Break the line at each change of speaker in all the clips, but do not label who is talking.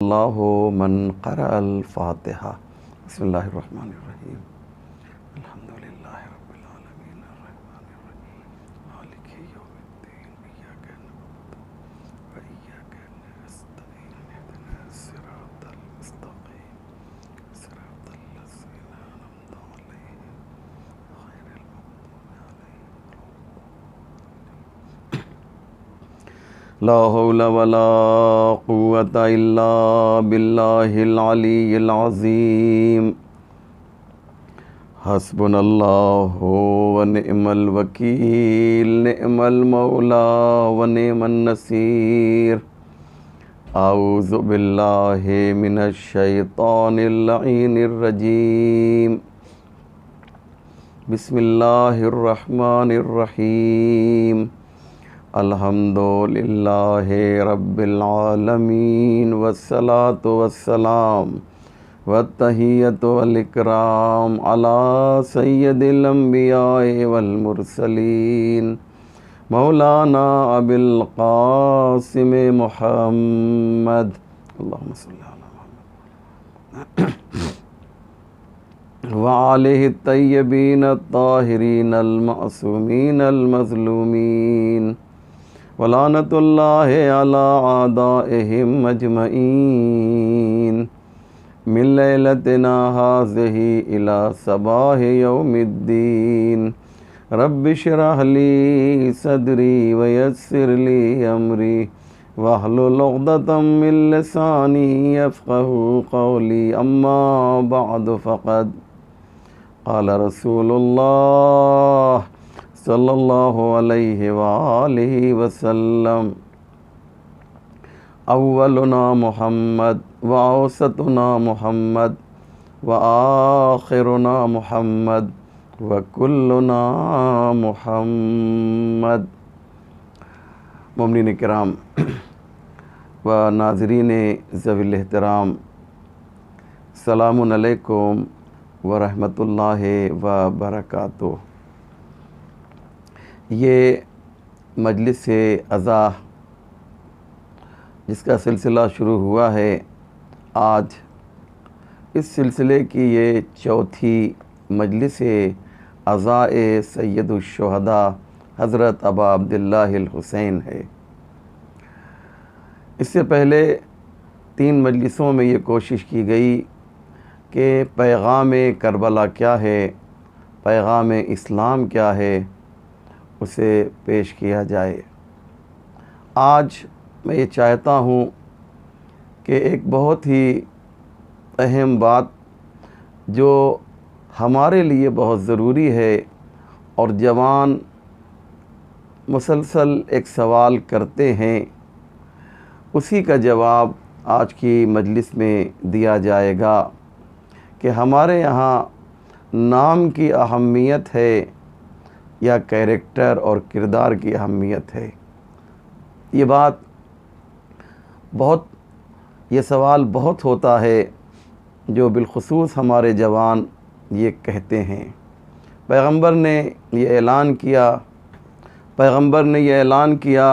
اللہ من قرأ الفاتحہ۔ بسم اللہ الرحمن الرحیم۔ الحمد للہ رب العالمین الرحمن الرحیم مالک یوم الدین ایاک نعبد و ایاک نستعین اہدنا الصراط المستقیم صراط الذین انعمت علیہم غیر المغضوب علیہم لا حول ولا قوة الا باللہ العلی العظیم۔ حسبنا اللہ ونعم الوکیل نعم المولا ونعم النصیر۔ اعوذ باللہ من الشیطان اللعین الرجیم۔ بسم اللہ الرحمن الرحیم۔ الحمد للہ رب العالمین والصلاة والسلام والتحیۃ والاکرام علی سید الانبیاء والمرسلین مولانا ابی القاسم محمد اللہم صلی علی محمد وآلہ الطیبین الطاہرین المعصومین المظلومین ولعنۃ اللہ علی اعدائہم اجمعین من لیلتنا ہذہ الی صباح یوم الدین۔ رب اشرح لی صدری ویسر لی امری واحلل عقدۃ من لسانی یفقہوا قولی اما بعد فقد قال رسول اللہ صلی اللہ علیہ وآلہ وسلم اولنا محمد واوسطنا محمد وآخرنا محمد وکلنا محمد۔ مومنین کرام و ناظرین ذوی الاحترام، السلام علیکم ورحمۃ اللہ وبرکاتہ۔ یہ مجلس عزا جس کا سلسلہ شروع ہوا ہے آج، اس سلسلے کی یہ چوتھی مجلس عزاء سید الشہداء حضرت ابا عبداللہ الحسین ہے۔ اس سے پہلے 3 مجلسوں میں یہ کوشش کی گئی کہ پیغام کربلا کیا ہے، پیغام اسلام کیا ہے، اسے پیش کیا جائے۔ آج میں یہ چاہتا ہوں کہ ایک بہت ہی اہم بات جو ہمارے لیے بہت ضروری ہے، اور جوان مسلسل ایک سوال کرتے ہیں، اسی کا جواب آج کی مجلس میں دیا جائے گا کہ ہمارے یہاں نام کی اہمیت ہے یا کیریکٹر اور کردار کی اہمیت ہے۔ یہ سوال بہت ہوتا ہے، جو بالخصوص ہمارے جوان یہ کہتے ہیں۔ پیغمبر نے یہ اعلان کیا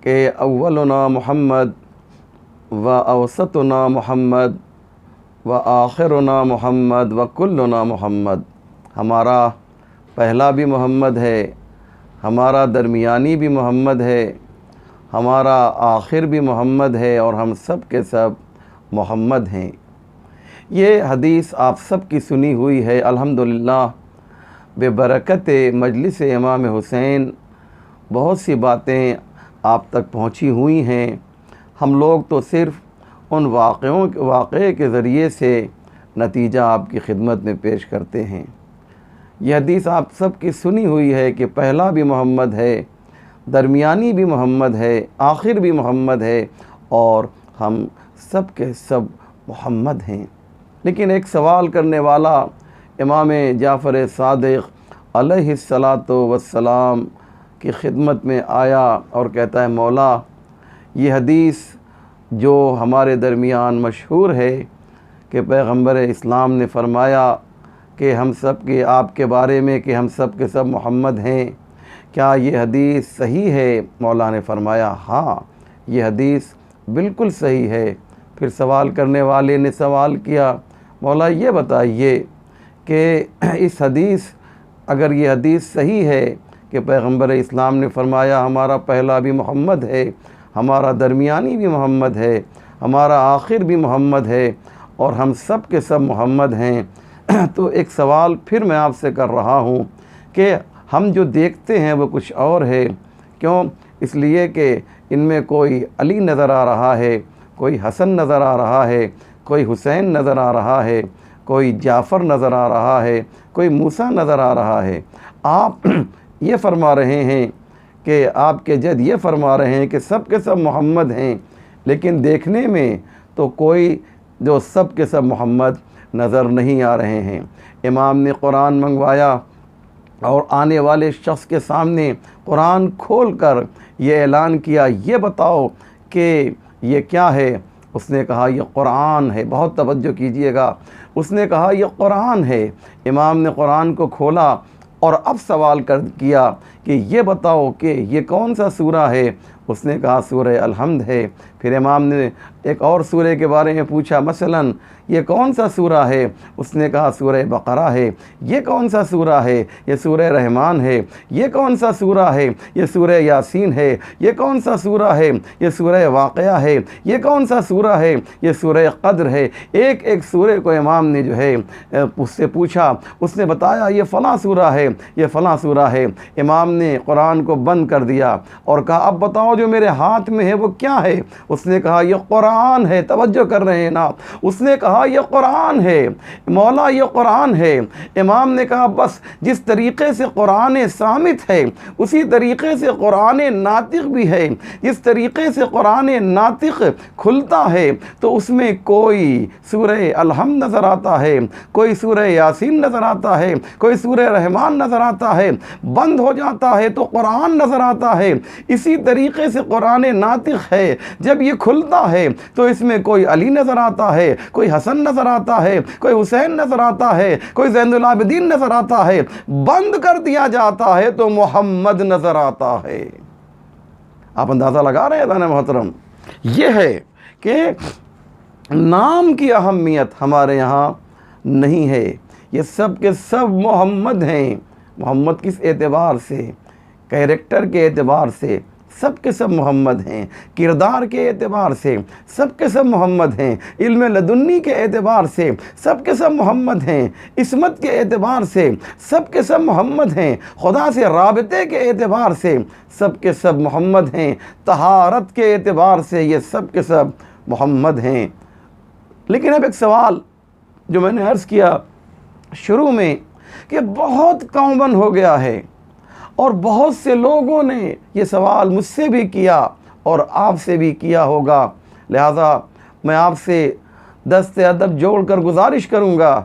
کہ اولنا محمد و اوسطنا محمد و آخرنا محمد و کلنا محمد۔ ہمارا پہلا بھی محمد ہے، ہمارا درمیانی بھی محمد ہے، ہمارا آخر بھی محمد ہے، اور ہم سب کے سب محمد ہیں۔ یہ حدیث آپ سب کی سنی ہوئی ہے۔ الحمدللہ بے برکت مجلس امام حسین بہت سی باتیں آپ تک پہنچی ہوئی ہیں۔ ہم لوگ تو صرف ان واقعے کے ذریعے سے نتیجہ آپ کی خدمت میں پیش کرتے ہیں۔ یہ حدیث آپ سب کی سنی ہوئی ہے کہ پہلا بھی محمد ہے، درمیانی بھی محمد ہے، آخر بھی محمد ہے، اور ہم سب کے سب محمد ہیں۔ لیکن ایک سوال کرنے والا امام جعفر صادق علیہ السلام کی خدمت میں آیا اور کہتا ہے، مولا یہ حدیث جو ہمارے درمیان مشہور ہے کہ پیغمبر اسلام نے فرمایا کہ ہم سب کے آپ کے بارے میں کہ ہم سب کے سب محمد ہیں، کیا یہ حدیث صحیح ہے؟ مولا نے فرمایا ہاں، یہ حدیث بالکل صحیح ہے، پھر سوال کرنے والے نے سوال کیا، مولا یہ بتائیے کہ اس حدیث، اگر یہ حدیث صحیح ہے کہ پیغمبر اسلام نے فرمایا ہمارا پہلا بھی محمد ہے، ہمارا درمیانی بھی محمد ہے، ہمارا آخر بھی محمد ہے، اور ہم سب کے سب محمد ہیں، تو ایک سوال پھر میں آپ سے کر رہا ہوں کہ ہم جو دیکھتے ہیں وہ کچھ اور ہے، کیوں؟ اس لیے کہ ان میں کوئی علی نظر آ رہا ہے، کوئی حسن نظر آ رہا ہے، کوئی حسین نظر آ رہا ہے، کوئی جعفر نظر آ رہا ہے، کوئی موسیٰ نظر آ رہا ہے۔ آپ یہ فرما رہے ہیں کہ آپ کے جد یہ فرما رہے ہیں کہ سب کے سب محمد ہیں، لیکن دیکھنے میں تو کوئی جو سب کے سب محمد نظر نہیں آ رہے ہیں۔ امام نے قرآن منگوایا اور آنے والے شخص کے سامنے قرآن کھول کر یہ اعلان کیا، یہ بتاؤ کہ یہ کیا ہے؟ اس نے کہا یہ قرآن ہے۔ بہت توجہ کیجئے گا، اس نے کہا یہ قرآن ہے۔ امام نے قرآن کو کھولا اور اب سوال کیا کہ یہ بتاؤ کہ یہ کون سا سورہ ہے؟ اس نے کہا سورہ الحمد ہے۔ پھر امام نے ایک اور سورہ کے بارے میں پوچھا، مثلاً یہ کون سا سورہ ہے؟ اس نے کہا سورہ بقرہ ہے۔ یہ کون سا سورہ ہے؟ یہ سورہ رحمان ہے۔ یہ کون سا سورہ ہے؟ یہ سورہ یاسین ہے۔ یہ کون سا سورہ ہے؟ یہ سورہ واقعہ ہے۔ یہ کون سا سورہ ہے؟ یہ سورہ قدر ہے۔ ایک ایک سورہ کو امام نے جو ہے اس سے پوچھا، اس نے بتایا یہ فلاں سورہ ہے، یہ فلاں سورہ ہے۔ امام نے قرآن کو بند کر دیا اور کہا اب بتاؤ جو میرے ہاتھ میں ہے وہ کیا ہے؟ اس نے کہا یہ قرآن ہے۔ توجہ کر رہے ہیں نا؟ اس نے کہا یہ قرآن ہے مولا، یہ قرآن ہے۔ امام نے کہا بس جس طریقے سے قرآن صامت ہے اسی طریقے سے قرآن ناطق بھی ہے۔ جس طریقے سے قرآن ناطق کھلتا ہے تو اس میں کوئی سورہ الحمد نظر آتا ہے، کوئی سورہ یاسین نظر آتا ہے، کوئی سورہ رحمان نظر آتا ہے، بند ہو جاتا ہے تو قرآن نظر آتا ہے۔ اسی طریقے سے قرآن ناطق ہے، جب یہ کھلتا ہے تو اس میں کوئی علی نظر آتا ہے، کوئی حسن نظر آتا ہے، کوئی حسین نظر آتا ہے، کوئی زین العابدین نظر آتا ہے، بند کر دیا جاتا ہے تو محمد نظر آتا ہے۔ آپ اندازہ لگا رہے ہیں محترم؟ یہ ہے کہ نام کی اہمیت ہمارے یہاں نہیں ہے، یہ سب کے سب محمد ہیں۔ محمد کس اعتبار سے؟ کیریکٹر کے اعتبار سے سب کے سب محمد ہیں، کردار کے اعتبار سے سب کے سب محمد ہیں، علم لدنی کے اعتبار سے سب کے سب محمد ہیں، عصمت کے اعتبار سے سب کے سب محمد ہیں، خدا سے رابطے کے اعتبار سے سب کے سب محمد ہیں، طہارت کے اعتبار سے یہ سب کے سب محمد ہیں۔ لیکن اب ایک سوال جو میں نے عرض کیا شروع میں کہ بہت کامن ہو گیا ہے، اور بہت سے لوگوں نے یہ سوال مجھ سے بھی کیا اور آپ سے بھی کیا ہوگا، لہذا میں آپ سے دست ادب جوڑ کر گزارش کروں گا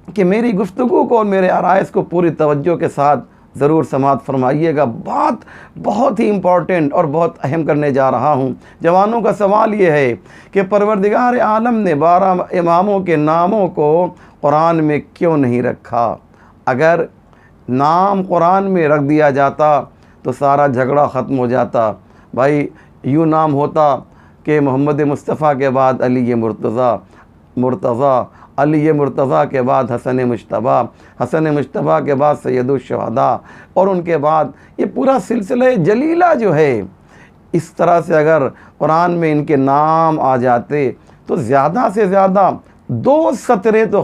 کہ میری گفتگو کو اور میرے عرائض کو پوری توجہ کے ساتھ ضرور سماعت فرمائیے گا۔ بات بہت ہی امپورٹنٹ اور بہت اہم کرنے جا رہا ہوں۔ جوانوں کا سوال یہ ہے کہ پروردگار عالم نے 12 اماموں کے ناموں کو قرآن میں کیوں نہیں رکھا؟ اگر نام قرآن میں رکھ دیا جاتا تو سارا جھگڑا ختم ہو جاتا۔ بھائی یوں نام ہوتا کہ محمد مصطفیٰ کے بعد علی مرتضیٰ، علی مرتضیٰ کے بعد حسن مجتبیٰ، حسن مجتبیٰ کے بعد سید الشہداء، اور ان کے بعد یہ پورا سلسلہ جلیلہ جو ہے، اس طرح سے اگر قرآن میں ان کے نام آ جاتے تو زیادہ سے زیادہ 2 سطریں تو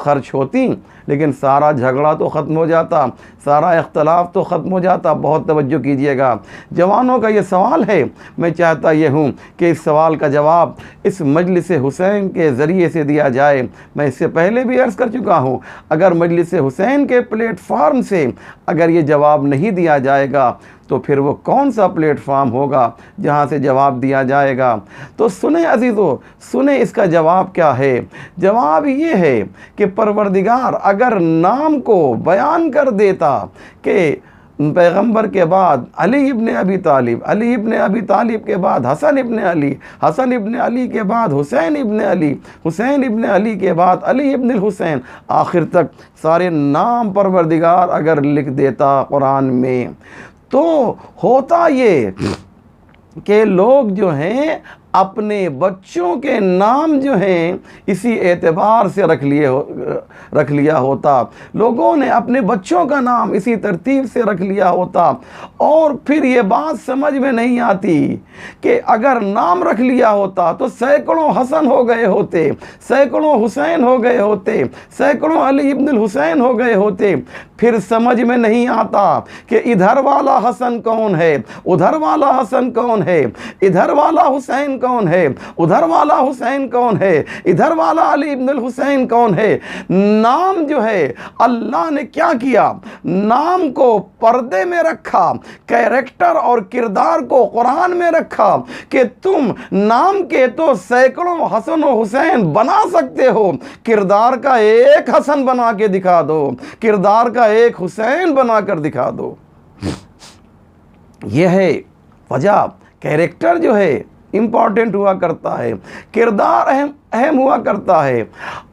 خرچ ہوتی، لیکن سارا جھگڑا تو ختم ہو جاتا، سارا اختلاف تو ختم ہو جاتا۔ بہت توجہ کیجئے گا، جوانوں کا یہ سوال ہے، میں چاہتا یہ ہوں کہ اس سوال کا جواب اس مجلس حسین کے ذریعے سے دیا جائے۔ میں اس سے پہلے بھی عرض کر چکا ہوں، اگر مجلس حسین کے پلیٹ فارم سے اگر یہ جواب نہیں دیا جائے گا تو پھر وہ کون سا پلیٹ فارم ہوگا جہاں سے جواب دیا جائے گا؟ تو سنیں عزیزو، سنیں اس کا جواب کیا ہے۔ جواب یہ ہے کہ پروردگار اگر نام کو بیان کر دیتا کہ پیغمبر کے بعد علی ابن ابی طالب، علی ابن ابی طالب کے بعد حسن ابن علی، حسن ابن علی کے بعد حسین ابن علی، حسین ابن علی کے بعد علی ابن الحسین، آخر تک سارے نام پروردگار اگر لکھ دیتا قرآن میں، تو ہوتا یہ کہ لوگ جو ہیں اپنے بچوں کے نام جو ہیں اسی اعتبار سے رکھ لیا ہوتا، لوگوں نے اپنے بچوں کا نام اسی ترتیب سے رکھ لیا ہوتا، اور پھر یہ بات سمجھ میں نہیں آتی کہ اگر نام رکھ لیا ہوتا تو سینکڑوں حسن ہو گئے ہوتے، سینکڑوں حسین ہو گئے ہوتے، سینکڑوں علی ابن الحسین ہو گئے ہوتے۔ پھر سمجھ میں نہیں آتا کہ ادھر والا حسن کون ہے، ادھر والا حسن کون ہے، ادھر والا حسین کون ہے، ادھر والا حسین کون ہے، ادھر والا علی ابن الحسین کون ہے۔ نام جو ہے اللہ نے کیا کیا، نام کو پردے میں رکھا، کیریکٹر اور کردار کو قرآن میں رکھا کہ تم نام کے تو سینکڑوں حسن و حسین بنا سکتے ہو، کردار کا ایک حسن بنا کے دکھا دو، کردار کا ایک حسین بنا کر دکھا دو۔ یہ ہے وجہ، کیریکٹر جو ہے امپورٹنٹ ہوا کرتا ہے، کردار اہم ہوا کرتا ہے۔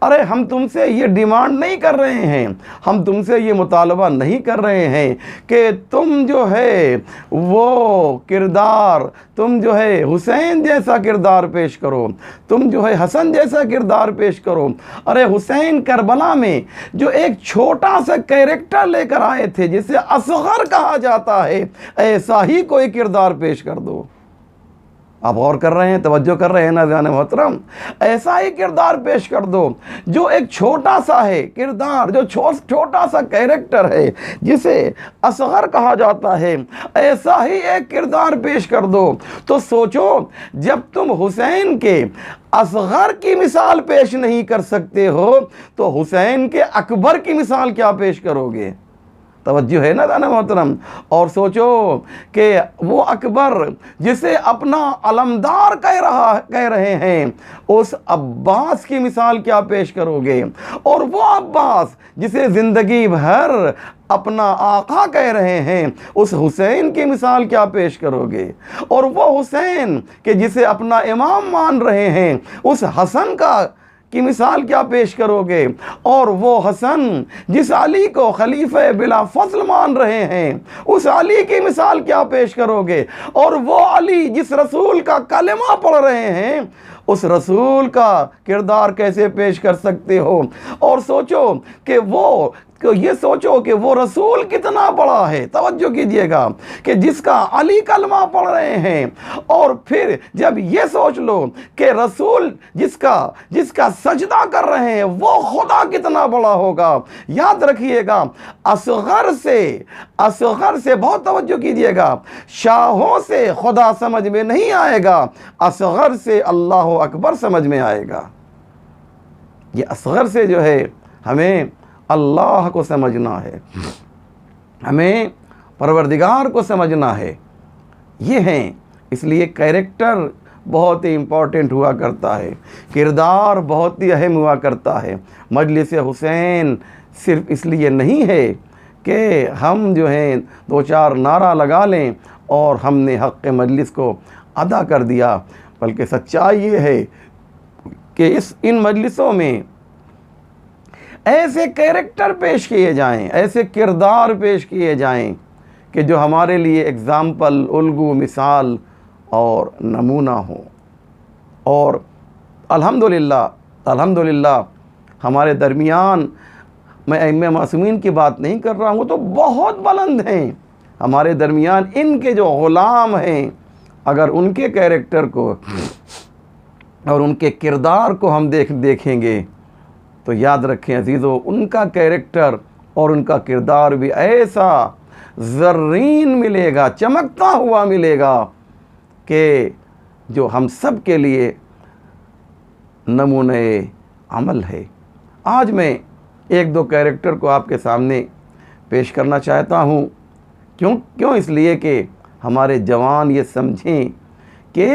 ارے ہم تم سے یہ ڈیمانڈ نہیں کر رہے ہیں، ہم تم سے یہ مطالبہ نہیں کر رہے ہیں کہ تم جو ہے وہ کردار، تم جو ہے حسین جیسا کردار پیش کرو، تم جو ہے حسن جیسا کردار پیش کرو۔ ارے حسین کربلا میں جو ایک چھوٹا سا کیریکٹر لے کر آئے تھے جسے اصغر کہا جاتا ہے، ایسا ہی کوئی کردار پیش کر دو۔ آپ غور کر رہے ہیں، توجہ کر رہے ہیں ناظرین محترم؟ ایسا ہی کردار پیش کر دو جو ایک چھوٹا سا ہے کردار، جو چھوٹا سا کیریکٹر ہے جسے اصغر کہا جاتا ہے، ایسا ہی ایک کردار پیش کر دو۔ تو سوچو، جب تم حسین کے اصغر کی مثال پیش نہیں کر سکتے ہو تو حسین کے اکبر کی مثال کیا پیش کرو گے؟ توجہ ہے نا ناظرین محترم؟ اور سوچو کہ وہ اکبر جسے اپنا علمدار کہہ رہے ہیں، اس عباس کی مثال کیا پیش کرو گے؟ اور وہ عباس جسے زندگی بھر اپنا آقا کہہ رہے ہیں، اس حسین کی مثال کیا پیش کرو گے؟ اور وہ حسین کہ جسے اپنا امام مان رہے ہیں، اس حسن کی مثال کیا پیش کرو گے؟ اور وہ حسن جس علی کو خلیفہ بلا فضل مان رہے ہیں، اس علی کی مثال کیا پیش کرو گے؟ اور وہ علی جس رسول کا کلمہ پڑھ رہے ہیں، اس رسول کا کردار کیسے پیش کر سکتے ہو؟ اور سوچو کہ یہ سوچو کہ وہ رسول کتنا بڑا ہے، توجہ کیجئے گا، کہ جس کا علی کلمہ پڑھ رہے ہیں، اور پھر جب یہ سوچ لو کہ رسول جس کا سجدہ کر رہے ہیں وہ خدا کتنا بڑا ہوگا۔ یاد رکھیے گا، اصغر سے بہت توجہ کیجئے گا، شاہوں سے خدا سمجھ میں نہیں آئے گا، اصغر سے اللہ اکبر سمجھ میں آئے گا۔ یہ اصغر سے جو ہے ہمیں اللہ کو سمجھنا ہے، ہمیں پروردگار کو سمجھنا ہے۔ یہ ہیں، اس لیے کیریکٹر بہت ہی امپورٹنٹ ہوا کرتا ہے، کردار بہت ہی اہم ہوا کرتا ہے۔ مجلس حسین صرف اس لیے نہیں ہے کہ ہم جو ہیں دو چار نعرہ لگا لیں اور ہم نے حق مجلس کو ادا کر دیا، بلکہ سچائی یہ ہے کہ ان مجلسوں میں ایسے کیریکٹر پیش کیے جائیں، ایسے کردار پیش کیے جائیں کہ جو ہمارے لیے اگزامپل، الگو، مثال اور نمونہ ہوں۔ اور الحمدللہ ہمارے درمیان، میں ائمہ معصومین کی بات نہیں کر رہا ہوں، تو بہت بلند ہیں ہمارے درمیان، ان کے جو غلام ہیں، اگر ان کے کیریکٹر کو اور ان کے کردار کو ہم دیکھیں گے تو یاد رکھیں عزیزو، ان کا کیریکٹر اور ان کا کردار بھی ایسا زرین ملے گا، چمکتا ہوا ملے گا کہ جو ہم سب کے لیے نمونہ عمل ہے۔ آج میں ایک دو کیریکٹر کو آپ کے سامنے پیش کرنا چاہتا ہوں۔ کیوں؟ اس لیے کہ ہمارے جوان یہ سمجھیں کہ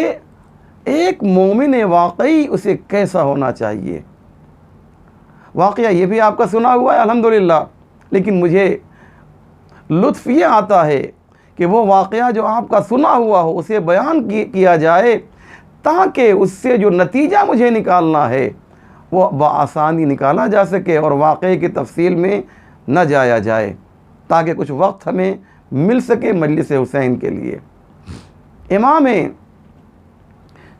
ایک مومن واقعی اسے کیسا ہونا چاہیے۔ واقعہ یہ بھی آپ کا سنا ہوا ہے الحمدللہ، لیکن مجھے لطف یہ آتا ہے کہ وہ واقعہ جو آپ کا سنا ہوا ہو اسے بیان کیا جائے، تاکہ اس سے جو نتیجہ مجھے نکالنا ہے وہ بآسانی نکالا جا سکے اور واقعے کی تفصیل میں نہ جایا جائے، تاکہ کچھ وقت ہمیں مل سکے مجلس حسین کے لیے۔ امام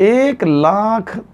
1,00,000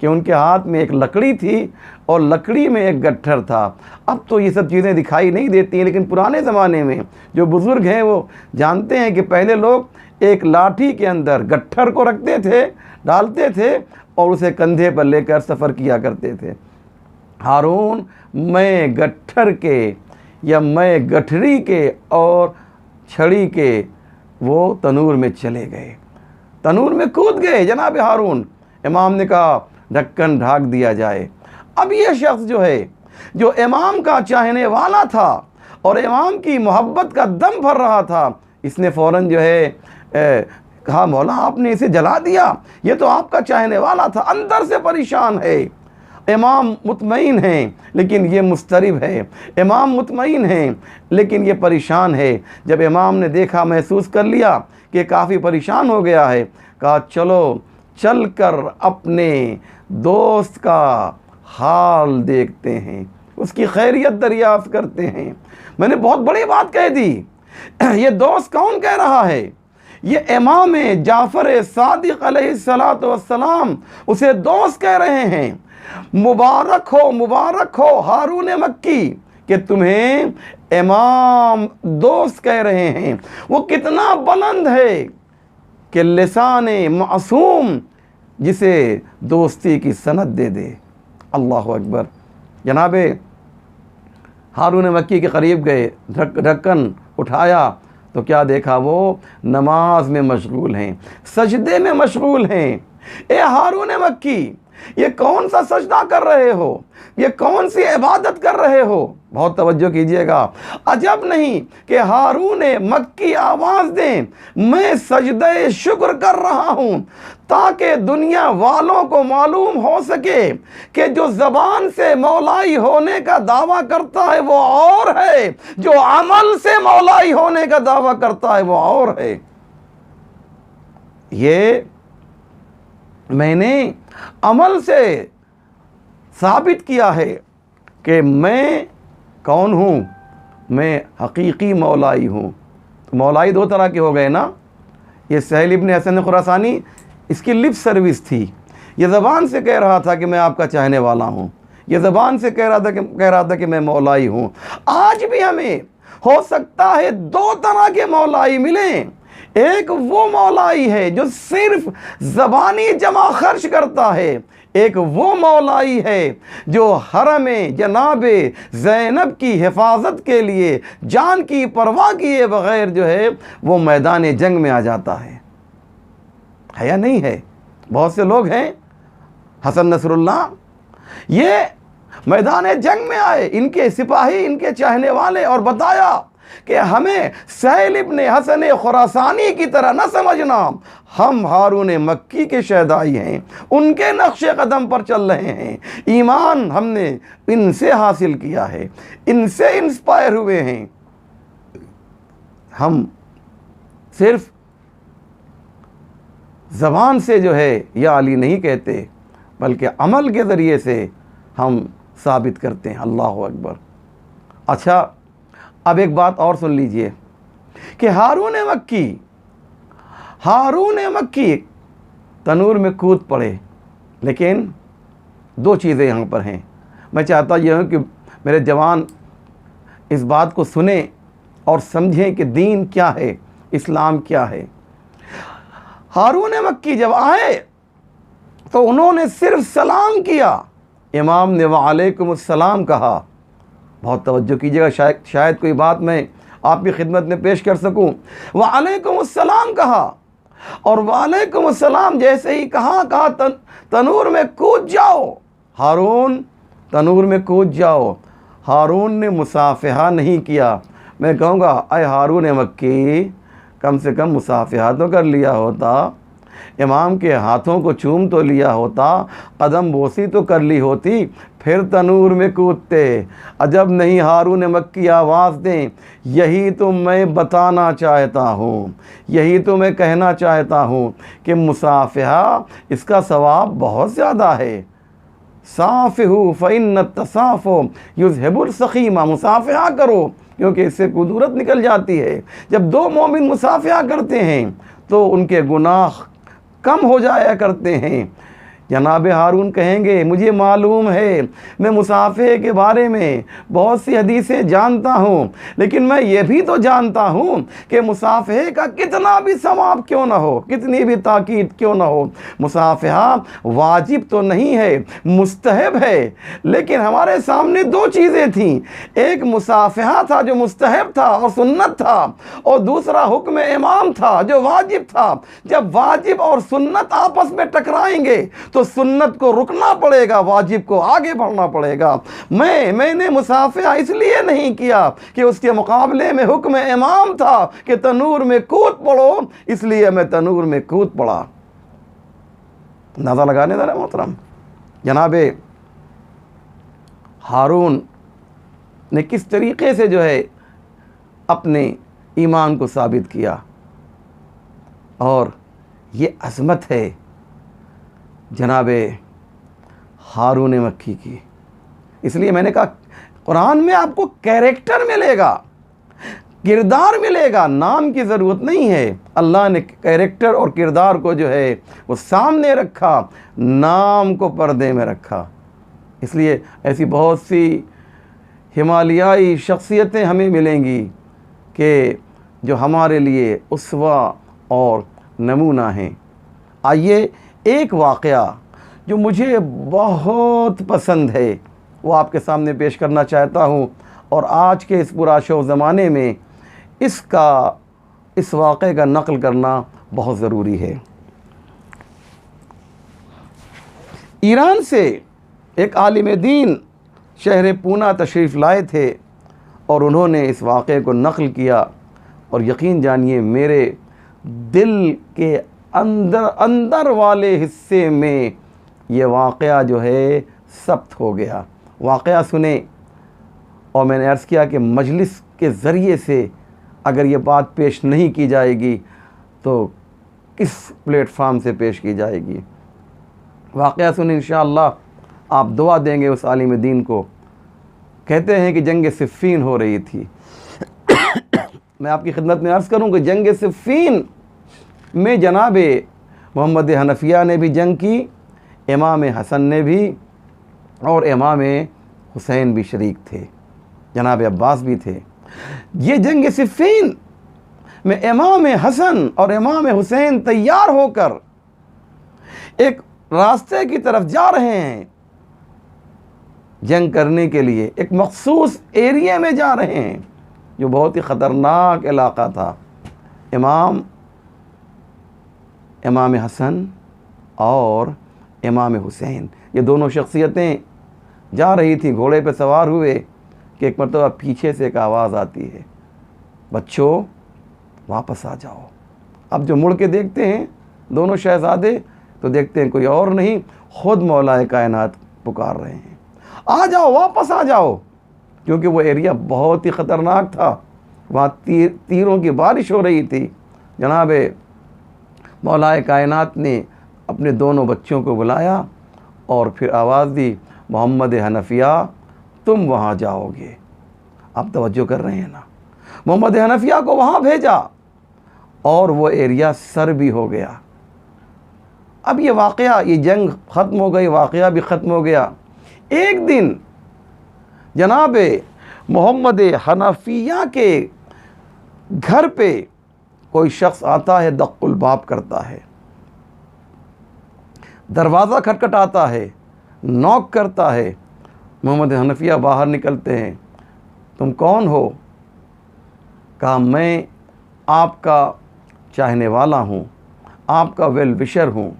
کہ ان کے ہاتھ میں ایک لکڑی تھی اور لکڑی میں ایک گٹھر تھا۔ اب تو یہ سب چیزیں دکھائی نہیں دیتی ہیں، لیکن پرانے زمانے میں جو بزرگ ہیں وہ جانتے ہیں کہ پہلے لوگ ایک لاٹھی کے اندر گٹھر کو رکھتے تھے، ڈالتے تھے اور اسے کندھے پر لے کر سفر کیا کرتے تھے۔ ہارون میں گٹھر کے یا میں گٹھری کے اور چھڑی کے وہ تنور میں چلے گئے، تنور میں کود گئے جناب ہارون۔ امام نے کہا ڈھکن ڈھانک دیا جائے۔ اب یہ شخص جو ہے، جو امام کا چاہنے والا تھا اور امام کی محبت کا دم بھر رہا تھا، اس نے فوراً جو ہے کہا مولا آپ نے اسے جلا دیا، یہ تو آپ کا چاہنے والا تھا۔ اندر سے پریشان ہے، امام مطمئن ہیں لیکن یہ مضطرب ہے، امام مطمئن ہیں لیکن یہ پریشان ہے۔ جب امام نے دیکھا، محسوس کر لیا کہ کافی پریشان ہو گیا ہے، کہا چلو چل کر اپنے دوست کا حال دیکھتے ہیں، اس کی خیریت دریافت کرتے ہیں۔ میں نے بہت بڑی بات کہہ دی۔ یہ دوست کون کہہ رہا ہے؟ یہ امام جعفر صادق علیہ السلام اسے دوست کہہ رہے ہیں۔ مبارک ہو ہارون مکی کہ تمہیں امام دوست کہہ رہے ہیں۔ وہ کتنا بلند ہے کہ لسان معصوم جسے دوستی کی سند دے دے۔ اللہ اکبر۔ جناب ہارون مکی کے قریب گئے، ڈھکن اٹھایا تو کیا دیکھا؟ وہ نماز میں مشغول ہیں، سجدے میں مشغول ہیں۔ اے ہارون مکی، یہ کون سا سجدہ کر رہے ہو؟ یہ کون سی عبادت کر رہے ہو؟ بہت توجہ کیجئے گا۔ عجب نہیں کہ ہارون مکی آواز دیں، میں سجدہ شکر کر رہا ہوں تاکہ دنیا والوں کو معلوم ہو سکے کہ جو زبان سے مولائی ہونے کا دعویٰ کرتا ہے وہ اور ہے، جو عمل سے مولائی ہونے کا دعویٰ کرتا ہے وہ اور ہے۔ یہ میں نے عمل سے ثابت کیا ہے کہ میں کون ہوں، میں حقیقی مولائی ہوں۔ مولائی دو طرح کے ہو گئے نا۔ یہ سہیل ابن حسن خراسانی، اس کی لپ سروس تھی، یہ زبان سے کہہ رہا تھا کہ میں آپ کا چاہنے والا ہوں، یہ زبان سے کہہ رہا تھا کہ میں مولائی ہوں۔ آج بھی ہمیں ہو سکتا ہے دو طرح کے مولائی ملیں۔ ایک وہ مولائی ہے جو صرف زبانی جمع خرچ کرتا ہے، ایک وہ مولائی ہے جو حرم جناب زینب کی حفاظت کے لیے جان کی پرواہ کیے بغیر جو ہے وہ میدان جنگ میں آ جاتا ہے یا نہیں ہے؟ بہت سے لوگ ہیں، حسن نصر اللہ، یہ میدان جنگ میں آئے، ان کے سپاہی، ان کے چاہنے والے، اور بتایا کہ ہمیں سہیل ابن حسن خراسانی کی طرح نہ سمجھنا، ہم ہارون مکی کے شہدائی ہیں، ان کے نقش قدم پر چل رہے ہیں، ایمان ہم نے ان سے حاصل کیا ہے، ان سے انسپائر ہوئے ہیں۔ ہم صرف زبان سے جو ہے یا علی نہیں کہتے، بلکہ عمل کے ذریعے سے ہم ثابت کرتے ہیں۔ اللہ اکبر۔ اچھا، اب ایک بات اور سن لیجئے کہ ہارون مکی تنور میں کود پڑے، لیکن دو چیزیں یہاں پر ہیں۔ میں چاہتا یہ ہوں کہ میرے جوان اس بات کو سنیں اور سمجھیں کہ دین کیا ہے، اسلام کیا ہے۔ ہارون مکی جب آئے تو انہوں نے صرف سلام کیا، امام نے وعلیکم السلام کہا۔ بہت توجہ کیجیے گا، شاید کوئی بات میں آپ کی خدمت میں پیش کر سکوں۔ وعلیکم السلام کہا، اور وعلیکم السلام جیسے ہی کہا تنور میں کود جاؤ ہارون، تنور میں کود جاؤ۔ ہارون نے مصافحہ نہیں کیا۔ میں کہوں گا اے ہارون مکی، کم سے کم مصافحہ تو کر لیا ہوتا، امام کے ہاتھوں کو چوم تو لیا ہوتا، قدم بوسی تو کر لی ہوتی، پھر تنور میں کودتے۔ عجب نہیں ہارون مکی آواز دیں، یہی تو میں بتانا چاہتا ہوں، یہی تو میں کہنا چاہتا ہوں کہ مصافحہ اس کا ثواب بہت زیادہ ہے۔ صافحوا فإن التصافح یذہب السقیم، مصافحہ کرو کیونکہ اس سے کدورت نکل جاتی ہے۔ جب دو مومن مصافحہ کرتے ہیں تو ان کے گناہ کم ہو جایا کرتے ہیں۔ جناب ہارون کہیں گے مجھے معلوم ہے میں مصافحے کے بارے میں بہت سی حدیثیں جانتا ہوں، لیکن میں یہ بھی تو جانتا ہوں کہ مصافحے کا کتنا بھی ثواب کیوں نہ ہو، کتنی بھی تاکید کیوں نہ ہو، مصافحہ واجب تو نہیں ہے، مستحب ہے۔ لیکن ہمارے سامنے دو چیزیں تھیں، ایک مصافحہ تھا جو مستحب تھا اور سنت تھا، اور دوسرا حکم امام تھا جو واجب تھا۔ جب واجب اور سنت آپس میں ٹکرائیں گے تو سنت کو رکنا پڑے گا، واجب کو آگے بڑھنا پڑے گا۔ میں نے مصافحہ اس لیے نہیں کیا کہ اس کے مقابلے میں حکم امام تھا کہ تنور میں کود پڑو، اس لیے میں تنور میں کود پڑا۔ اندازہ لگانے ذرا محترم، جناب ہارون نے کس طریقے سے جو ہے اپنے ایمان کو ثابت کیا، اور یہ عظمت ہے جناب ہارون مکی کی۔ اس لیے میں نے کہا قرآن میں آپ کو کیریکٹر ملے گا، کردار ملے گا، نام کی ضرورت نہیں ہے۔ اللہ نے کیریکٹر اور کردار کو جو ہے وہ سامنے رکھا، نام کو پردے میں رکھا۔ اس لیے ایسی بہت سی ہمالیائی شخصیتیں ہمیں ملیں گی کہ جو ہمارے لیے اسوہ اور نمونہ ہیں۔ آئیے ایک واقعہ جو مجھے بہت پسند ہے وہ آپ کے سامنے پیش کرنا چاہتا ہوں، اور آج کے اس پرآشوب زمانے میں اس واقعے کا نقل کرنا بہت ضروری ہے۔ ایران سے ایک عالم دین شہر پونا تشریف لائے تھے، اور انہوں نے اس واقعے کو نقل کیا، اور یقین جانیے میرے دل کے اندر والے حصے میں یہ واقعہ جو ہے ثبت ہو گیا۔ واقعہ سنیں، اور میں نے عرض کیا کہ مجلس کے ذریعے سے اگر یہ بات پیش نہیں کی جائے گی تو کس پلیٹ فارم سے پیش کی جائے گی۔ واقعہ سنیں انشاءاللہ، آپ دعا دیں گے اس عالم دین کو۔ کہتے ہیں کہ جنگ صفین ہو رہی تھی۔ میں آپ کی خدمت میں عرض کروں کہ جنگ صفین میں جناب محمد حنفیہ نے بھی جنگ کی، امام حسن نے بھی، اور امام حسین بھی شریک تھے، جناب عباس بھی تھے۔ یہ جنگ صفین میں امام حسن اور امام حسین تیار ہو کر ایک راستے کی طرف جا رہے ہیں، جنگ کرنے کے لیے ایک مخصوص ایریے میں جا رہے ہیں جو بہت ہی خطرناک علاقہ تھا۔ امام حسن اور امام حسین یہ دونوں شخصیتیں جا رہی تھیں، گھوڑے پہ سوار ہوئے کہ ایک مرتبہ پیچھے سے ایک آواز آتی ہے، بچوں واپس آ جاؤ۔ اب جو مڑ کے دیکھتے ہیں دونوں شہزادے تو دیکھتے ہیں کوئی اور نہیں، خود مولا کائنات پکار رہے ہیں، آ جاؤ، واپس آ جاؤ، کیونکہ وہ ایریا بہت ہی خطرناک تھا، وہاں تیروں کی بارش ہو رہی تھی۔ جناب مولا کائنات نے اپنے دونوں بچوں کو بلایا اور پھر آواز دی، محمد حنفیہ تم وہاں جاؤ گے۔ آپ توجہ کر رہے ہیں نا، محمد حنفیہ کو وہاں بھیجا اور وہ ایریا سر بھی ہو گیا۔ اب یہ واقعہ، یہ جنگ ختم ہو گئی، واقعہ بھی ختم ہو گیا۔ ایک دن جناب محمد حنفیہ کے گھر پہ کوئی شخص آتا ہے، دق الباب کرتا ہے، دروازہ کھٹکھٹاتا ہے، نوک کرتا ہے۔ محمد حنفیہ باہر نکلتے ہیں، تم کون ہو؟ کہا میں آپ کا چاہنے والا ہوں، آپ کا ویل وشر ہوں،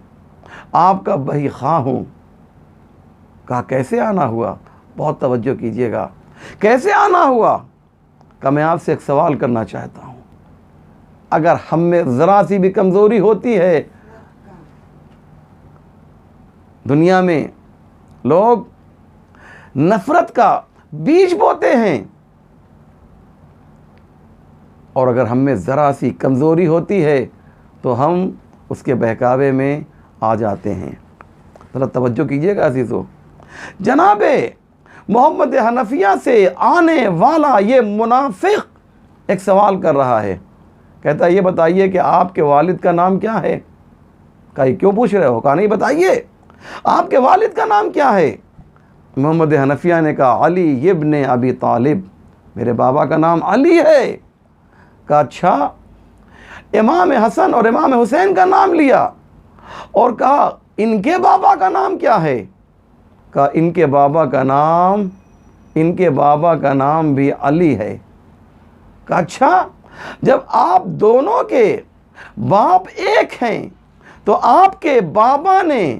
آپ کا بہی خواہ ہوں۔ کہا کیسے آنا ہوا؟ بہت توجہ کیجئے گا، کیسے آنا ہوا؟ کہ میں آپ سے ایک سوال کرنا چاہتا ہوں، اگر ہم میں ذرا سی بھی کمزوری ہوتی ہے، دنیا میں لوگ نفرت کا بیج بوتے ہیں، اور اگر ہم میں ذرا سی کمزوری ہوتی ہے تو ہم اس کے بہکاوے میں آ جاتے ہیں۔ ذرا توجہ کیجئے گا عزیزو، جناب محمد حنفیہ سے آنے والا یہ منافق ایک سوال کر رہا ہے، کہتا ہے یہ بتائیے کہ آپ کے والد کا نام کیا ہے؟ کہا یہ کیوں پوچھ رہے ہو؟ کہا نہیں بتائیے، آپ کے والد کا نام کیا ہے؟ محمد حنفیہ نے کہا علی ابن ابی طالب، میرے بابا کا نام علی ہے۔ کہا اچھا، امام حسن اور امام حسین کا نام لیا اور کہا ان کے بابا کا نام کیا ہے؟ کہا ان کے بابا کا نام بھی علی ہے۔ کہا اچھا، جب آپ دونوں کے باپ ایک ہیں تو آپ کے بابا نے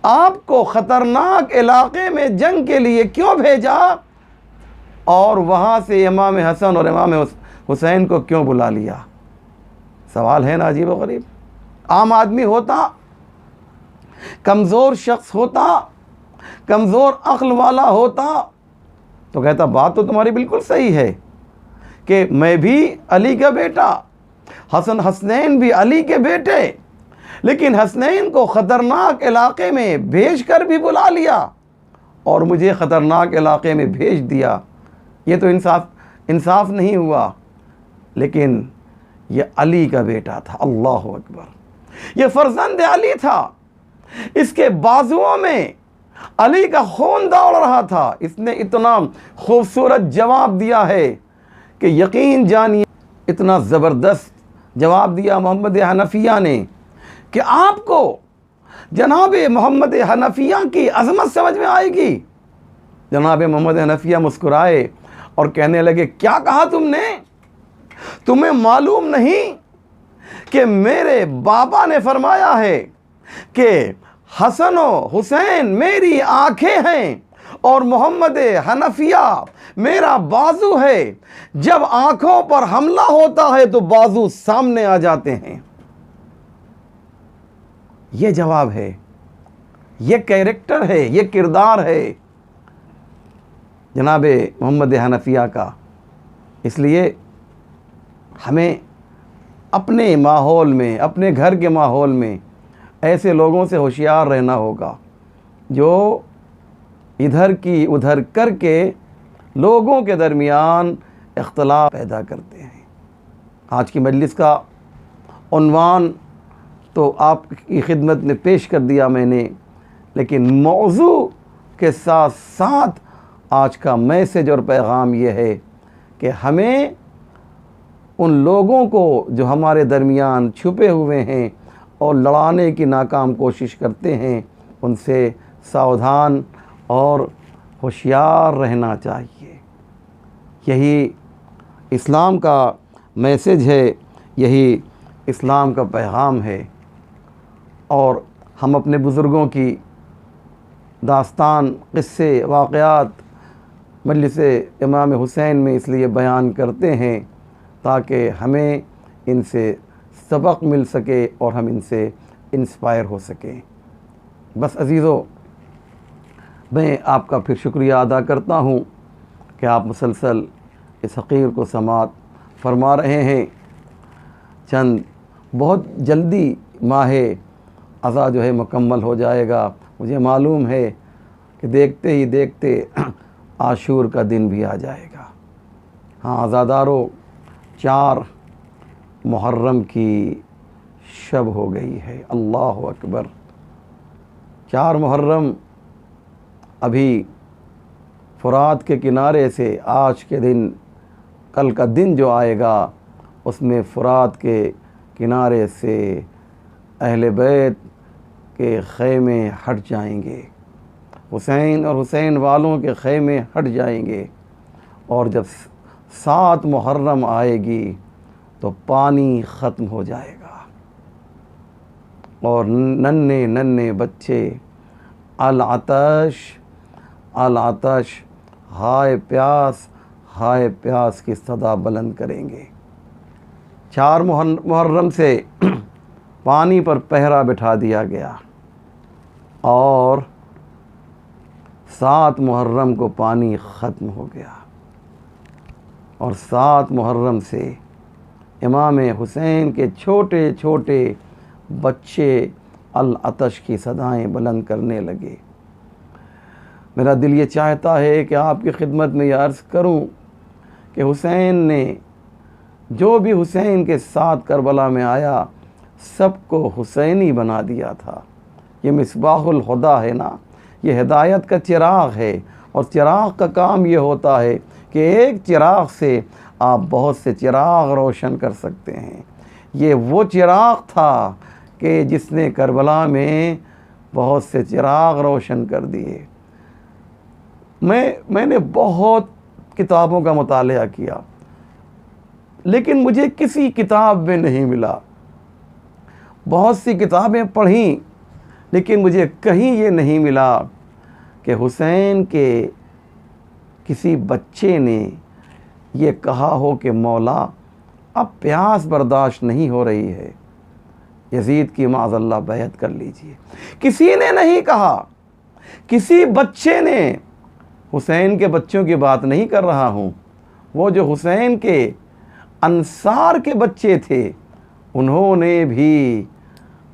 آپ کو خطرناک علاقے میں جنگ کے لیے کیوں بھیجا اور وہاں سے امام حسن اور امام حسین کو کیوں بلا لیا؟ سوال ہے نا عجیب و غریب۔ عام آدمی ہوتا، کمزور شخص ہوتا، کمزور عقل والا ہوتا تو کہتا بات تو تمہاری بالکل صحیح ہے کہ میں بھی علی کا بیٹا، حسنین بھی علی کے بیٹے، لیکن حسنین کو خطرناک علاقے میں بھیج کر بھی بلا لیا اور مجھے خطرناک علاقے میں بھیج دیا، یہ تو انصاف نہیں ہوا۔ لیکن یہ علی کا بیٹا تھا، اللہ اکبر، یہ فرزند علی تھا، اس کے بازوؤں میں علی کا خون دوڑ رہا تھا۔ اس نے اتنا خوبصورت جواب دیا ہے کہ یقین جانیے، اتنا زبردست جواب دیا محمد حنفیہ نے کہ آپ کو جناب محمد حنفیہ کی عظمت سمجھ میں آئے گی۔ جناب محمد حنفیہ مسکرائے اور کہنے لگے کیا کہا تم نے؟ تمہیں معلوم نہیں کہ میرے بابا نے فرمایا ہے کہ حسن و حسین میری آنکھیں ہیں اور محمد حنفیہ میرا بازو ہے، جب آنکھوں پر حملہ ہوتا ہے تو بازو سامنے آ جاتے ہیں۔ یہ جواب ہے، یہ کیریکٹر ہے، یہ کردار ہے جناب محمد حنفیہ کا۔ اس لیے ہمیں اپنے ماحول میں، اپنے گھر کے ماحول میں ایسے لوگوں سے ہوشیار رہنا ہوگا جو ادھر کی ادھر کر کے لوگوں کے درمیان اختلاف پیدا کرتے ہیں۔ آج کی مجلس کا عنوان تو آپ کی خدمت میں پیش کر دیا میں نے، لیکن موضوع کے ساتھ ساتھ آج کا میسج اور پیغام یہ ہے کہ ہمیں ان لوگوں کو جو ہمارے درمیان چھپے ہوئے ہیں اور لڑانے کی ناکام کوشش کرتے ہیں، ان سے ساودھان اور ہوشیار رہنا چاہیے۔ یہی اسلام کا میسج ہے، یہی اسلام کا پیغام ہے۔ اور ہم اپنے بزرگوں کی داستان، قصے، واقعات مجلس امام حسین میں اس لیے بیان کرتے ہیں تاکہ ہمیں ان سے سبق مل سکے اور ہم ان سے انسپائر ہو سکیں۔ بس عزیزو، میں آپ کا پھر شکریہ ادا کرتا ہوں کہ آپ مسلسل اس حقیر کو سماعت فرما رہے ہیں۔ بہت جلدی ماہ عزا جو ہے مکمل ہو جائے گا۔ مجھے معلوم ہے کہ دیکھتے ہی دیکھتے عاشور کا دن بھی آ جائے گا۔ ہاں عزادارو، 4 محرم کی شب ہو گئی ہے، اللہ اکبر۔ 4 محرم ابھی فرات کے کنارے سے آج کے دن، کل کا دن جو آئے گا اس میں فرات کے کنارے سے اہل بیت کے خیمے ہٹ جائیں گے، حسین اور حسین والوں کے خیمے ہٹ جائیں گے، اور جب 7 محرم آئے گی تو پانی ختم ہو جائے گا اور ننھے ننھے بچے العطش العطش، ہائے پیاس ہائے پیاس کی صدا بلند کریں گے۔ 4 محرم سے پانی پر پہرا بٹھا دیا گیا اور 7 محرم کو پانی ختم ہو گیا، اور 7 محرم سے امام حسین کے چھوٹے چھوٹے بچے العطش کی صدائیں بلند کرنے لگے۔ میرا دل یہ چاہتا ہے کہ آپ کی خدمت میں یہ عرض کروں کہ حسین نے، جو بھی حسین کے ساتھ کربلا میں آیا، سب کو حسینی بنا دیا تھا۔ یہ مصباح الہدیٰ ہے نا، یہ ہدایت کا چراغ ہے، اور چراغ کا کام یہ ہوتا ہے کہ ایک چراغ سے آپ بہت سے چراغ روشن کر سکتے ہیں۔ یہ وہ چراغ تھا کہ جس نے کربلا میں بہت سے چراغ روشن کر دیے۔ میں نے بہت کتابوں کا مطالعہ کیا، لیکن مجھے کسی کتاب میں نہیں ملا۔ بہت سی کتابیں پڑھیں، لیکن مجھے کہیں یہ نہیں ملا کہ حسین کے کسی بچے نے یہ کہا ہو کہ مولا اب پیاس برداشت نہیں ہو رہی ہے، یزید کی معاذ اللہ بیعت کر لیجئے۔ کسی نے نہیں کہا، کسی بچے نے، حسین کے بچوں کی بات نہیں کر رہا ہوں، وہ جو حسین کے انصار کے بچے تھے انہوں نے بھی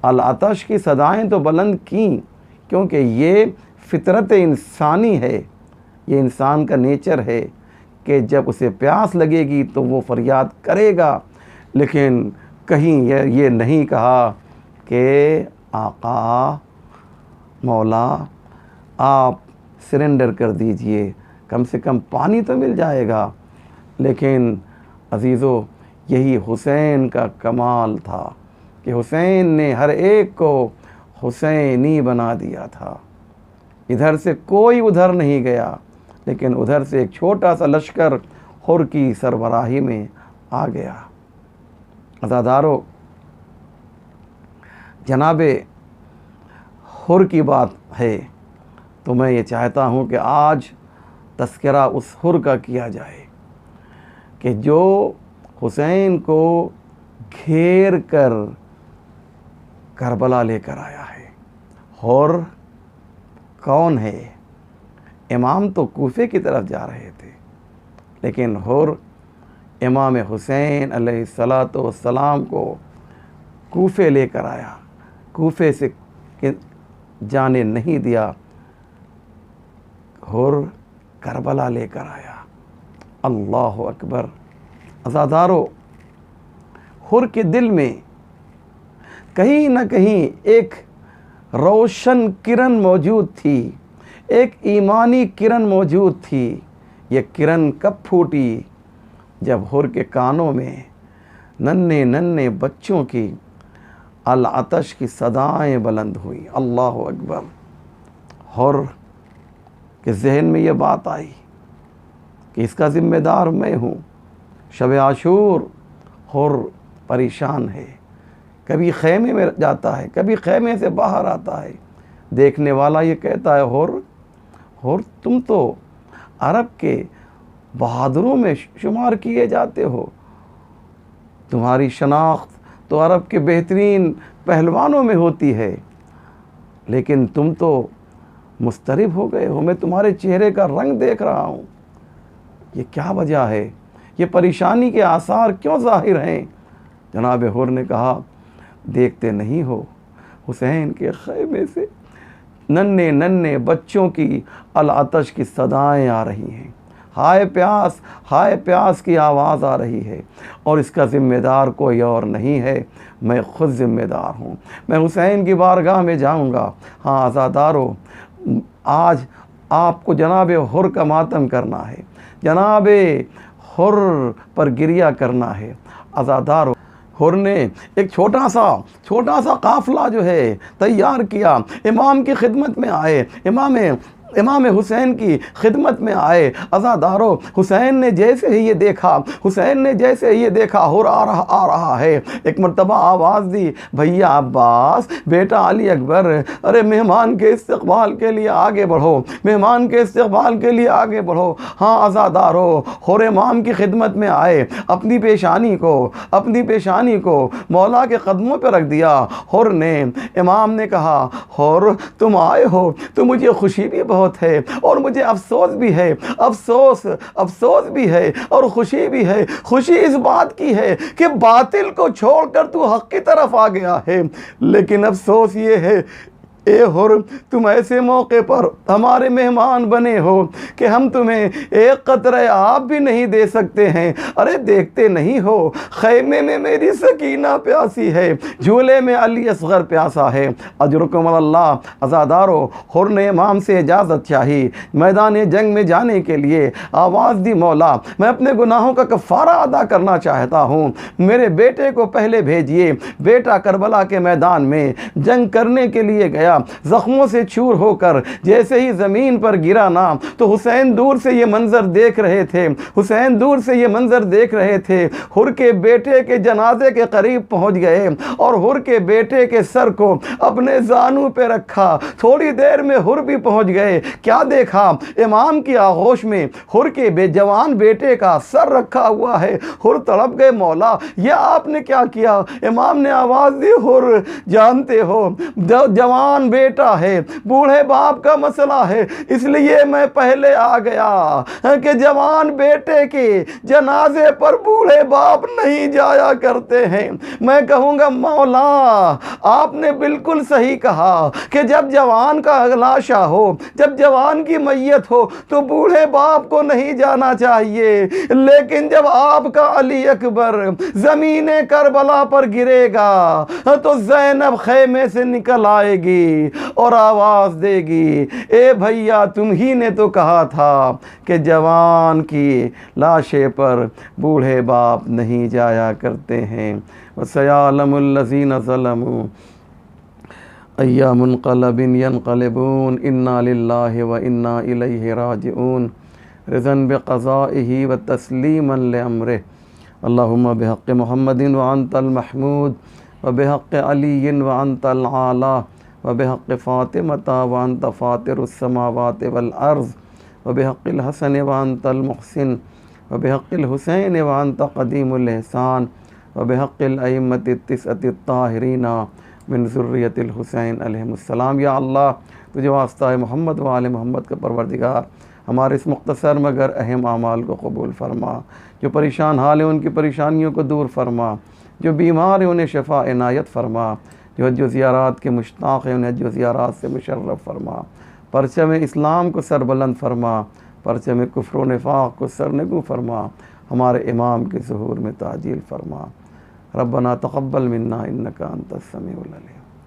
العطش کی صدائیں تو بلند کیں، کیونکہ یہ فطرت انسانی ہے، یہ انسان کا نیچر ہے کہ جب اسے پیاس لگے گی تو وہ فریاد کرے گا۔ لیکن کہیں یہ نہیں کہا کہ آقا، مولا آپ سرنڈر کر دیجئے، کم سے کم پانی تو مل جائے گا۔ لیکن عزیزو، یہی حسین کا کمال تھا کہ حسین نے ہر ایک کو حسینی بنا دیا تھا۔ ادھر سے کوئی ادھر نہیں گیا، لیکن ادھر سے ایک چھوٹا سا لشکر حر کی سربراہی میں آ گیا۔ عزادارو، جناب حر کی بات ہے تو میں یہ چاہتا ہوں کہ آج تذکرہ اس حر کا کیا جائے کہ جو حسین کو گھیر کر کربلا لے کر آیا ہے۔ حر کون ہے؟ امام تو کوفے کی طرف جا رہے تھے، لیکن حر امام حسین علیہ السلام کو کوفے لے کر آیا، کوفے سے جانے نہیں دیا، حر کربلا لے کر آیا۔ اللہ اکبر۔ عزادارو، حر کے دل میں کہیں نہ کہیں ایک روشن کرن موجود تھی، ایک ایمانی کرن موجود تھی۔ یہ کرن کب پھوٹی؟ جب حر کے کانوں میں ننھے ننھے بچوں کی العطش کی صدائیں بلند ہوئی۔ اللہ اکبر۔ حر کے ذہن میں یہ بات آئی کہ اس کا ذمہ دار میں ہوں۔ شب عاشور حر پریشان ہے، کبھی خیمے میں جاتا ہے، کبھی خیمے سے باہر آتا ہے۔ دیکھنے والا یہ کہتا ہے، حر تم تو عرب کے بہادروں میں شمار کیے جاتے ہو، تمہاری شناخت تو عرب کے بہترین پہلوانوں میں ہوتی ہے، لیکن تم تو مضطرب ہو گئے ہو، میں تمہارے چہرے کا رنگ دیکھ رہا ہوں، یہ کیا وجہ ہے؟ یہ پریشانی کے آثار کیوں ظاہر ہیں؟ جناب حر نے کہا، دیکھتے نہیں ہو حسین کے خیمے سے ننھے ننھے بچوں کی العطش کی صدائیں آ رہی ہیں، ہائے پیاس کی آواز آ رہی ہے، اور اس کا ذمہ دار کوئی اور نہیں ہے، میں خود ذمہ دار ہوں، میں حسین کی بارگاہ میں جاؤں گا۔ ہاں عزادارو، آج آپ کو جناب حر کا ماتم کرنا ہے، جناب حر پر گریہ کرنا ہے۔ عزادارو، حر نے ایک چھوٹا سا قافلہ جو ہے تیار کیا، امام کی خدمت میں آئے، امام حسین کی خدمت میں آئے۔ عزادارو، حسین نے جیسے ہی یہ دیکھا حر آ رہا ہے، ایک مرتبہ آواز دی، بھیا عباس، بیٹا علی اکبر، ارے مہمان کے استقبال کے لیے آگے بڑھو، مہمان کے استقبال کے لیے آگے بڑھو۔ ہاں عزادارو، حر امام کی خدمت میں آئے، اپنی پیشانی کو مولا کے قدموں پہ رکھ دیا۔ حر نے، امام نے کہا، حر تم آئے ہو تو مجھے خوشی بھی بہت ہے، اور مجھے افسوس بھی ہے، افسوس بھی ہے اور خوشی بھی ہے۔ خوشی اس بات کی ہے کہ باطل کو چھوڑ کر تو حق کی طرف آ گیا ہے، لیکن افسوس یہ ہے اے حر تم ایسے موقع پر ہمارے مہمان بنے ہو کہ ہم تمہیں ایک قطرہ آب بھی نہیں دے سکتے ہیں۔ ارے دیکھتے نہیں ہو خیمے میں میری سکینہ پیاسی ہے، جھولے میں علی اصغر پیاسا ہے۔ اجرکم اللہ۔ عزادارو، حر نے امام سے اجازت چاہی، میدان جنگ میں جانے کے لیے آواز دی، مولا میں اپنے گناہوں کا کفارہ ادا کرنا چاہتا ہوں، میرے بیٹے کو پہلے بھیجیے۔ بیٹا کربلا کے میدان میں جنگ کرنے کے لیے گیا، زخموں سے چور ہو کر جیسے ہی زمین پر گرا نا تو حسین دور سے یہ منظر دیکھ رہے تھے، حسین دور سے یہ منظر دیکھ رہے تھے۔ حر کے بیٹے کے جنازے کے قریب پہنچ گئے اور حر کے بیٹے کے سر کو اپنے زانو پہ رکھا۔ تھوڑی دیر میں حر بھی پہنچ گئے، کیا دیکھا؟ امام کی آغوش میں حر کے جوان بیٹے کا سر رکھا ہوا ہے۔ حر تڑپ گئے، مولا یہ آپ نے کیا کیا؟ امام نے آواز دی، حر جانتے ہو جوان بیٹا ہے، بوڑھے باپ کا مسئلہ ہے، اس لیے میں پہلے آ گیا کہ جوان بیٹے کے جنازے پر بوڑھے باپ نہیں جایا کرتے ہیں۔ میں کہوں گا مولا آپ نے بالکل صحیح کہا کہ جب جوان کا لاشا ہو، جب جوان کی میت ہو تو بوڑھے باپ کو نہیں جانا چاہیے، لیکن جب آپ کا علی اکبر زمین کربلا پر گرے گا تو زینب خیمے سے نکل آئے گی اور آواز دے گی، اے بھیا تم ہی نے تو کہا تھا کہ جوان کی لاشے پر بوڑھے باپ نہیں جایا کرتے ہیں۔ وَسَيَعْلَمُ الَّذِينَ ظَلَمُوا أَيَّ مُنْقَلَبٍ يَنْقَلِبُونَ إِنَّا لِلَّهِ وَإِنَّا إِلَيْهِ رَاجِعُونَ رِضًا بِقَضَائِهِ وَتَسْلِيمًا لِأَمْرِهِ اللهم بحق محمد وأنت المحمود وبحق علی وأنت العالی وبحق فاطمة وأنت فاطر السماوات والأرض وبحق الحسن وأنت المحسن وبحق الحسین وأنت قدیم الإحسان وبحق الأئمة التسعة الطاہرین من ذریۃ الحسین علیہم السلام۔ یا اللہ تجھے واسطہ محمد و آل محمد کا پروردگار ہمارے اس مختصر مگر اہم اعمال کو قبول فرما، جو پریشان حال ہیں ان کی پریشانیوں کو دور فرما، جو بیمار ہیں انہیں شفا عنایت فرما، جو حج و زیارات کے مشتاق ہیں انہیں حج و زیارات سے مشرف فرما، پرچم اسلام کو سربلند فرما، پرچم کفر و نفاق کو سرنگو فرما، ہمارے امام کے ظہور میں تعجیل فرما۔ ربنا تقبل منا انک انت السمیع العلیم۔